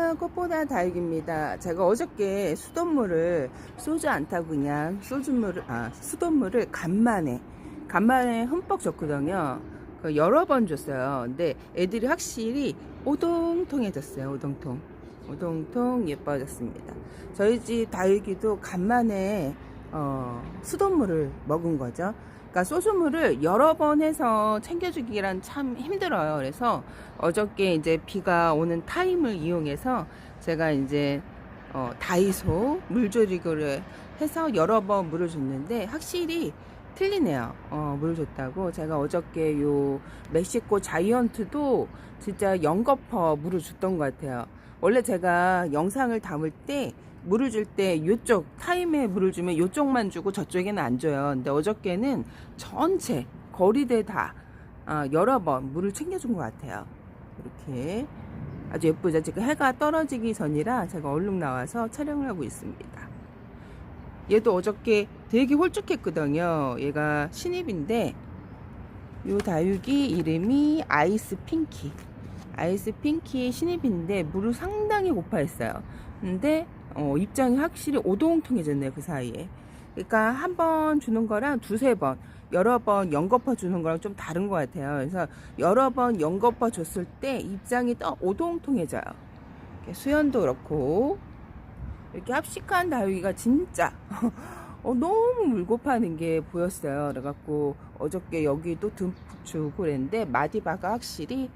안녕하세요. 꽃보다 다육입니다. 제가 어저께 수돗물을 쏘지 않다고 그냥 수돗물을 간만에 흠뻑 줬거든요. 여러 번 줬어요. 근데 애들이 확실히 오동통해졌어요. 오동통 예뻐졌습니다. 저희 집 다육이도 간만에 수돗물을 먹은 거죠. 그러니까 소주물을 여러 번 해서 챙겨주기란 참 힘들어요. 그래서 어저께 이제 비가 오는 타임을 이용해서 제가 이제 다이소 물조리기를 해서 여러 번 물을 줬는데 확실히 틀리네요. 물 줬다고. 제가 어저께 요 멕시코 자이언트도 진짜 연거퍼 물을 줬던 것 같아요. 원래 제가 영상을 담을 때 물을 줄 때 요쪽 타임에 물을 주면 요쪽만 주고 저쪽에는 안 줘요. 근데 어저께는 전체 거리대 다 여러 번 물을 챙겨준 것 같아요. 이렇게 아주 예쁘죠. 지금 해가 떨어지기 전이라 제가 얼른 나와서 촬영을 하고 있습니다. 얘도 어저께 되게 홀쭉했거든요. 얘가 신입인데 요 다육이 이름이 아이스 핑키 신입인데 물을 상당히 고파했어요. 근데 입장이 확실히 오동통해졌네요. 그 사이에. 그러니까 한 번 주는 거랑 두세 번 여러 번 연거퍼 주는 거랑 좀 다른 것 같아요. 그래서 여러 번 연거퍼 줬을 때 입장이 또 오동통해져요. 수연도 그렇고 이렇게 합식한 다육이가 진짜 너무 물고파는 게 보였어요. 그래갖고 어저께 여기도 듬뿍 주고 그랬는데 마디바가 확실히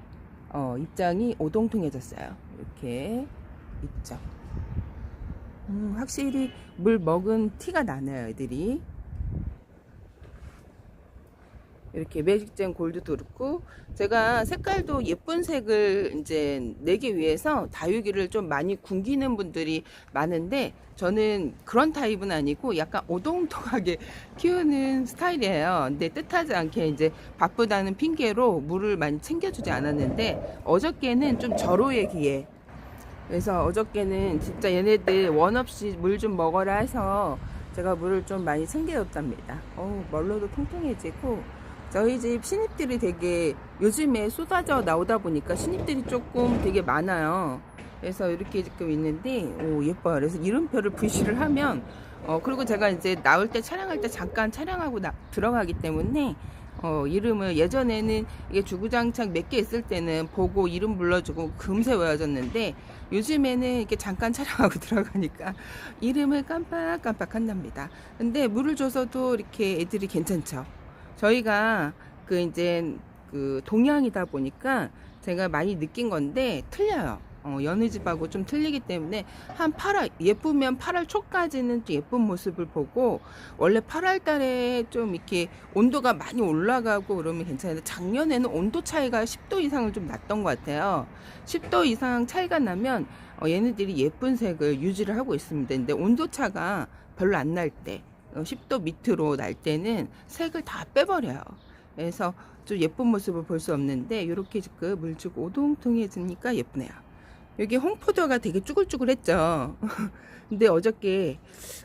입장이 오동통해졌어요. 이렇게 있죠. 확실히 물 먹은 티가 나네요. 애들이 이렇게 매직젠 골드도 그렇고 제가 색깔도 예쁜 색을 이제 내기 위해서 다육이를 좀 많이 굶기는 분들이 많은데 저는 그런 타입은 아니고 약간 오동통하게 키우는 스타일이에요. 근데 뜻하지 않게 이제 바쁘다는 핑계로 물을 많이 챙겨주지 않았는데 어저께는 좀 절호의 기회. 그래서 어저께는 진짜 얘네들 원 없이 물 좀 먹어라 해서 제가 물을 좀 많이 챙겨줬답니다. 멀로도 통통해지고 저희 집 신입들이 되게 요즘에 쏟아져 나오다 보니까 신입들이 조금 되게 많아요. 그래서 이렇게 지금 있는데 예뻐요. 그래서 이름표를 표시를 하면 그리고 제가 이제 나올 때 촬영할 때 잠깐 촬영하고 들어가기 때문에 이름을 예전에는 이게 주구장창 몇 개 있을 때는 보고 이름 불러주고 금세 외워졌는데 요즘에는 이렇게 잠깐 촬영하고 들어가니까 이름을 깜빡깜빡 한답니다. 근데 물을 줘서도 이렇게 애들이 괜찮죠. 저희가 이제 동양이다 보니까 제가 많이 느낀 건데 틀려요. 여느 집하고 좀 틀리기 때문에 한 8월 예쁘면 8월 초까지는 좀 예쁜 모습을 보고 원래 8월 달에 좀 이렇게 온도가 많이 올라가고 그러면 괜찮은데 작년에는 온도 차이가 10도 이상을 좀 났던 것 같아요. 10도 이상 차이가 나면 얘네들이 예쁜 색을 유지를 하고 있습니다. 근데 온도 차가 별로 안 날 때 10도 밑으로 날 때는 색을 다 빼버려요. 그래서 좀 예쁜 모습을 볼 수 없는데 이렇게 지금 물 주고 오동통해지니까 예쁘네요. 여기 홍포도가 되게 쭈글쭈글했죠. 근데 어저께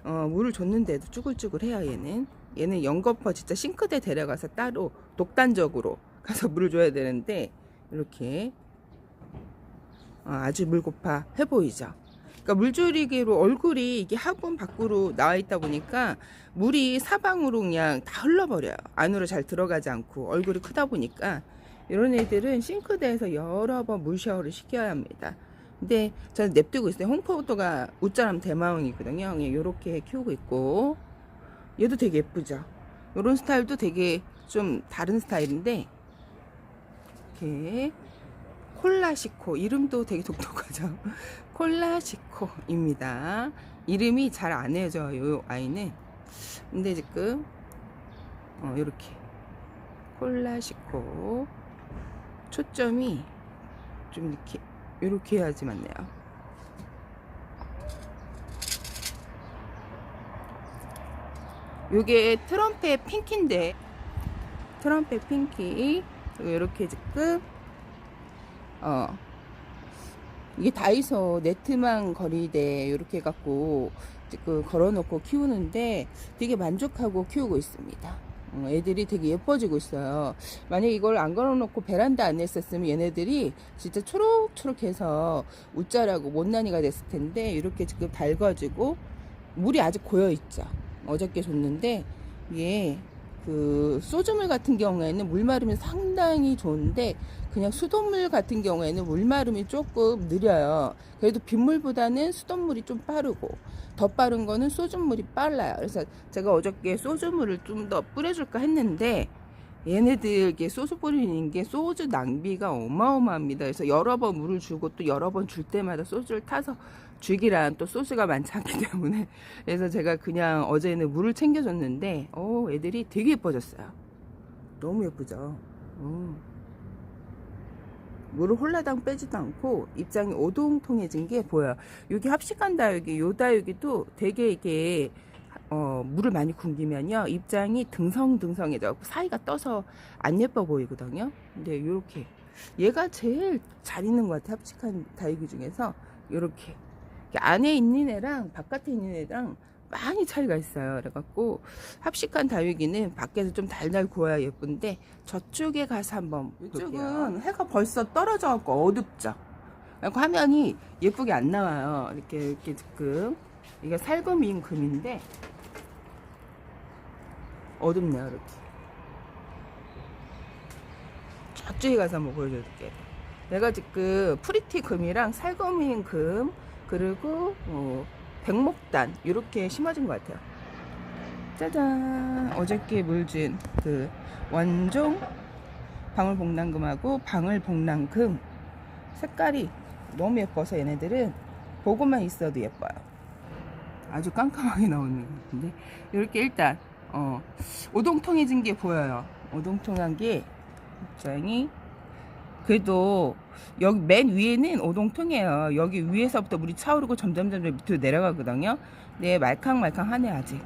물을 줬는데도 쭈글쭈글해요. 얘는 연거퍼 진짜 싱크대 데려가서 따로 독단적으로 가서 물을 줘야 되는데 이렇게 아주 물고파 해 보이죠. 그러니까 물조리개로 얼굴이 이게 화분 밖으로 나와 있다 보니까 물이 사방으로 그냥 다 흘러버려요. 안으로 잘 들어가지 않고 얼굴이 크다 보니까 이런 애들은 싱크대에서 여러 번 물 샤워를 시켜야 합니다. 근데 저는 냅두고 있어요. 홍포도가 우짜람 대망이거든요. 이렇게 키우고 있고 얘도 되게 예쁘죠. 이런 스타일도 되게 좀 다른 스타일인데 이렇게 콜라시코 이름도 되게 독특하죠. 콜라시코입니다. 이름이 잘 안 해져요. 이 아이는. 근데 지금 이렇게 콜라시코 초점이 좀 이렇게 해야지 맞네요. 요게 트럼펫 핑키인데 트럼펫 핑키 이렇게 지금 이게 다이소 네트망 거리대 이렇게 해갖고 지금 걸어놓고 키우는데 되게 만족하고 키우고 있습니다. 애들이 되게 예뻐지고 있어요. 만약에 이걸 안 걸어놓고 베란다 안에 있었으면 얘네들이 진짜 초록초록해서 웃자라고 못난이가 됐을 텐데, 이렇게 지금 달궈지고 물이 아직 고여있죠. 어저께 줬는데 이게 그 소주물 같은 경우에는 물 마름이 상당히 좋은데, 그냥 수돗물 같은 경우에는 물 마름이 조금 느려요. 그래도 빗물보다는 수돗물이 좀 빠르고, 더 빠른 거는 소주물이 빨라요. 그래서 제가 어저께 소주물을 좀 더 뿌려줄까 했는데, 얘네들에게 소주 뿌리는 게 소주 낭비가 어마어마합니다. 그래서 여러 번 물을 주고 또 여러 번 줄 때마다 소주를 타서 주기란 또 소주가 많지 않기 때문에, 그래서 제가 그냥 어제는 물을 챙겨줬는데 애들이 되게 예뻐졌어요. 너무 예쁘죠. 물을 홀라당 빼지도 않고 입장이 오동통해진 게 보여요. 여기 합식한 다육이, 요 다육이도 되게 이게 물을 많이 굶기면요 입장이 등성등성해져 사이가 떠서 안 예뻐 보이거든요. 근데 요렇게 얘가 제일 잘 있는 것 같아요. 합식한 다육이 중에서 요렇게 안에 있는 애랑 바깥에 있는 애랑 많이 차이가 있어요. 그래갖고 합식한 다육이는 밖에서 좀 달달 구워야 예쁜데, 저쪽에 가서 한번 볼게요. 이쪽은 해가 벌써 떨어져갖고 어둡죠. 그래갖고 화면이 예쁘게 안 나와요. 이렇게 지금 이게 살금인 금인데 어둡네요. 이렇게 저쪽에 가서 한번 보여줄게요. 내가 지금 프리티 금이랑 살금인 금, 그리고 백목단 이렇게 심어진 것 같아요. 짜잔! 어저께 물준 그 원종 방울복랑금하고 방울복랑금 색깔이 너무 예뻐서 얘네들은 보고만 있어도 예뻐요. 아주 깜깜하게 나오는 것 같은데, 이렇게 일단 오동통해진 게 보여요. 오동통한 게 입장이 그래도 여기 맨 위에는 오동통해요. 여기 위에서부터 물이 차오르고 점점 밑으로 내려가거든요. 네, 말캉말캉하네 아직.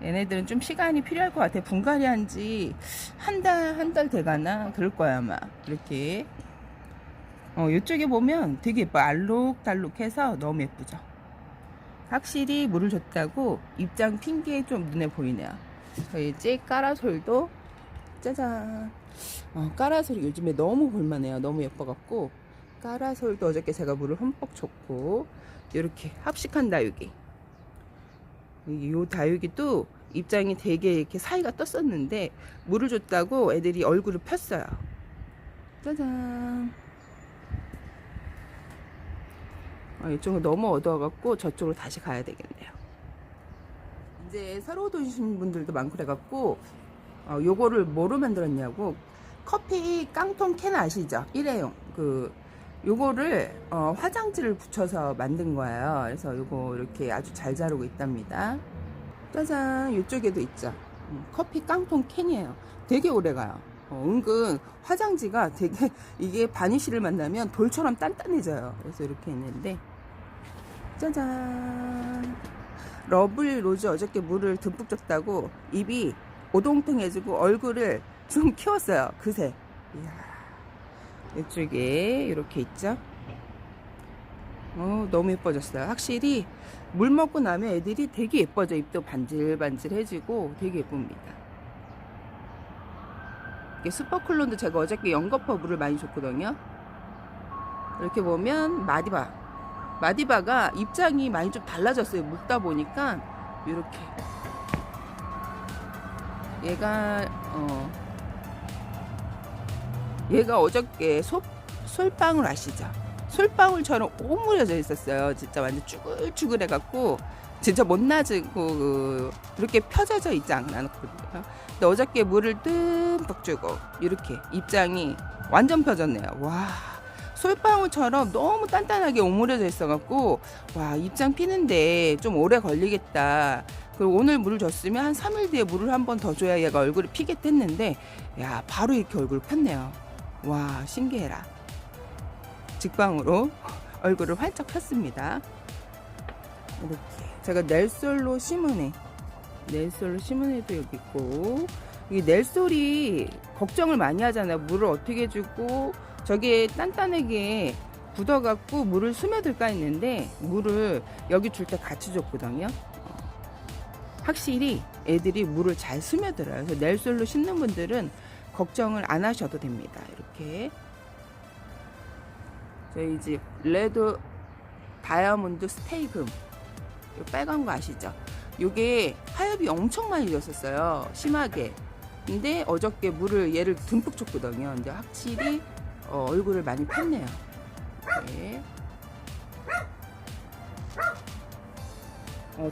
얘네들은 좀 시간이 필요할 것 같아요. 분갈이 한지 한 달 돼가나 그럴 거야 아마. 이렇게 이쪽에 보면 되게 예뻐. 알록달록해서 너무 예쁘죠. 확실히 물을 줬다고 입장 핀 게 좀 눈에 보이네요. 저희 찌 까라솔도 짜잔. 까라솔이 요즘에 너무 볼만해요. 너무 예뻐갖고 까라솔도 어저께 제가 물을 흠뻑 줬고, 이렇게 합식한 다육이, 이 다육이도 입장이 되게 이렇게 사이가 떴었는데 물을 줬다고 애들이 얼굴을 폈어요. 짜잔. 이쪽은 너무 어두워갖고 저쪽으로 다시 가야 되겠네요. 이제 새로 오신 분들도 많고 그래갖고 요거를 뭐로 만들었냐고, 커피 깡통 캔 아시죠? 일회용 요거를 화장지를 붙여서 만든 거예요. 그래서 요거 이렇게 아주 잘 자르고 있답니다. 짜잔. 이쪽에도 있죠. 커피 깡통 캔이에요. 되게 오래가요. 은근 화장지가 되게, 이게 바니쉬를 만나면 돌처럼 단단해져요. 그래서 이렇게 했는데, 짜잔. 러블리 로즈 어저께 물을 듬뿍 줬다고 입이 오동통해지고 얼굴을 좀 키웠어요. 그새. 이야. 이쪽에 이렇게 있죠. 너무 예뻐졌어요. 확실히 물 먹고 나면 애들이 되게 예뻐져. 입도 반질반질해지고 되게 예쁩니다. 슈퍼클론도 제가 어저께 연거퍼 물을 많이 줬거든요. 이렇게 보면 마디바가 입장이 많이 좀 달라졌어요. 묵다 보니까. 이렇게 얘가 어저께 솔방울 아시죠? 솔방울처럼 오므려져 있었어요. 진짜 완전 쭈글쭈글 해갖고 진짜 못나지고 이렇게 펴져져 있지 않았거든요. 근데 어저께 물을 듬뿍 주고 이렇게 입장이 완전 펴졌네요. 와, 솔방울처럼 너무 단단하게 오므려져 있어갖고, 와, 입장 피는데 좀 오래 걸리겠다. 그리고 오늘 물을 줬으면 한 3일 뒤에 물을 한 번 더 줘야 얘가 얼굴이 피겠댔는데, 야, 바로 이렇게 얼굴을 폈네요. 와, 신기해라. 직방으로 얼굴을 활짝 폈습니다. 이렇게 제가 넬솔로 심은 애도 여기 있고, 이 넬솔이 걱정을 많이 하잖아요. 물을 어떻게 주고 저게 단단하게 굳어갖고 물을 스며들까 했는데 물을 여기 줄 때 같이 줬거든요. 확실히 애들이 물을 잘 스며들어요. 그래서 넬솔로 심는 분들은 걱정을 안 하셔도 됩니다. 이렇게 저희 집 레드 다이아몬드 스테이금 빨간 거 아시죠? 요게 하엽이 엄청 많이 졌었어요. 심하게. 근데 어저께 물을 얘를 듬뿍 줬거든요. 근데 확실히 얼굴을 많이 폈네요. 네.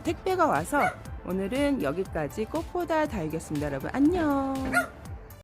택배가 와서 오늘은 여기까지 꽃보다 다육이었습니다. 여러분 안녕.